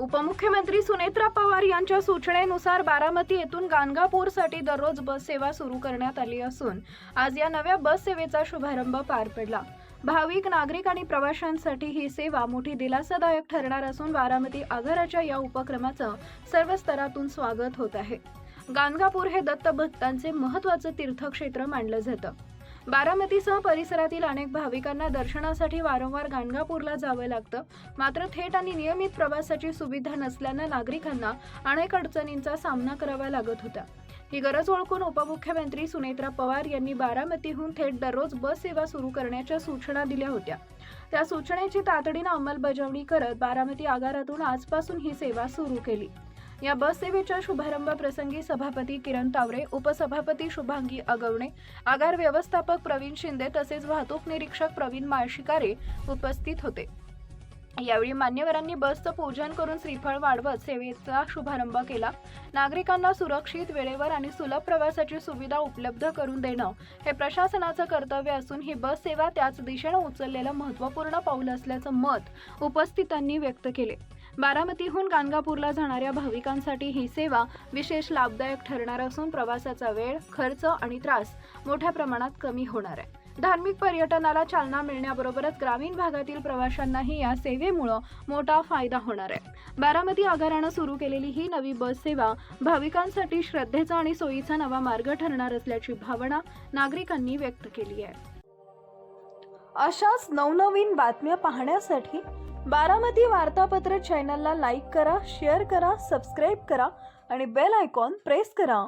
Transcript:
उपमुख्यमंत्री सुनेत्रा पवार यांच्या सूचनेनुसार बारामती येथून गाणगापूरसाठी दररोज बस सेवा सुरू करण्यात आली असून आज या नव्या बस सेवेचा शुभारंभ पार पडला। भाविक नागरिक आणि प्रवाशांसाठी ही सेवा मोठी दिलासादायक ठरणार असून बारामती आगाराच्या या उपक्रमाचं सर्व स्तरातून स्वागत होत आहे। गाणगापूर हे दत्त भक्तांचे महत्त्वाचे तीर्थक्षेत्र मानलं जातं। बारामतीसह परिसरातील अनेक भाविकांना दर्शनासाठी वारंवार गाणगापूरला जावं लागतं। मात्र थेट आणि नियमित प्रवासाची सुविधा नसल्यानं नागरिकांना अनेक अडचणींचा सामना करावा लागत होता। ही गरज ओळखून उपमुख्यमंत्री सुनेत्रा पवार यांनी बारामतीहून थेट दररोज बस सेवा सुरू करण्याच्या सूचना दिल्या होत्या। त्या सूचनेची तातडीनं अंमलबजावणी करत बारामती आगारातून आजपासून ही सेवा सुरू केली। या बस सेवेच्या शुभारंभ प्रसंगी सभापती किरण तावरे, उपसभापती शुभांगी अगवणे, आगार व्यवस्थापक प्रवीण शिंदे तसेच वाहतूक निरीक्षक प्रवीण माळशिकारे उपस्थित होते। यावेळी मान्यवरांनी बसचं पूजन करून श्रीफळ वाढवत सेवेचा शुभारंभ केला। नागरिकांना सुरक्षित, वेळेवर आणि सुलभ प्रवासाची सुविधा उपलब्ध करून देणं हे प्रशासनाचं कर्तव्य असून ही बस सेवा त्याच दिशेनं उचललेलं महत्त्वपूर्ण पाऊल असल्याचं मत उपस्थितांनी व्यक्त केले। बारामतीहून गाणगापूरला जाणाऱ्या भाविकांसाठी ही सेवा विशेष लाभदायक ठरणार असून प्रवासाचा वेळ, खर्च आणि त्रास मोठ्या प्रमाणात कमी होणार आहे। धार्मिक पर्यटनाला चालना मिळण्याबरोबरच ग्रामीण भागातील प्रवाशांनाही या सेवेमुळे मोठा फायदा होणार आहे। बारामती आगारानं सुरू केलेली ही नवी बस सेवा भाविकांसाठी श्रद्धेचा आणि सोयीचा नवा मार्ग ठरणार असल्याची भावना नागरिकांनी व्यक्त केली आहे। अशाच नवनवीन बातम्या पाहण्यासाठी बारामती वार्तापत्र चॅनलला लाईक करा, शेअर करा, सबस्क्राईब करा आणि बेल आयकॉन प्रेस करा।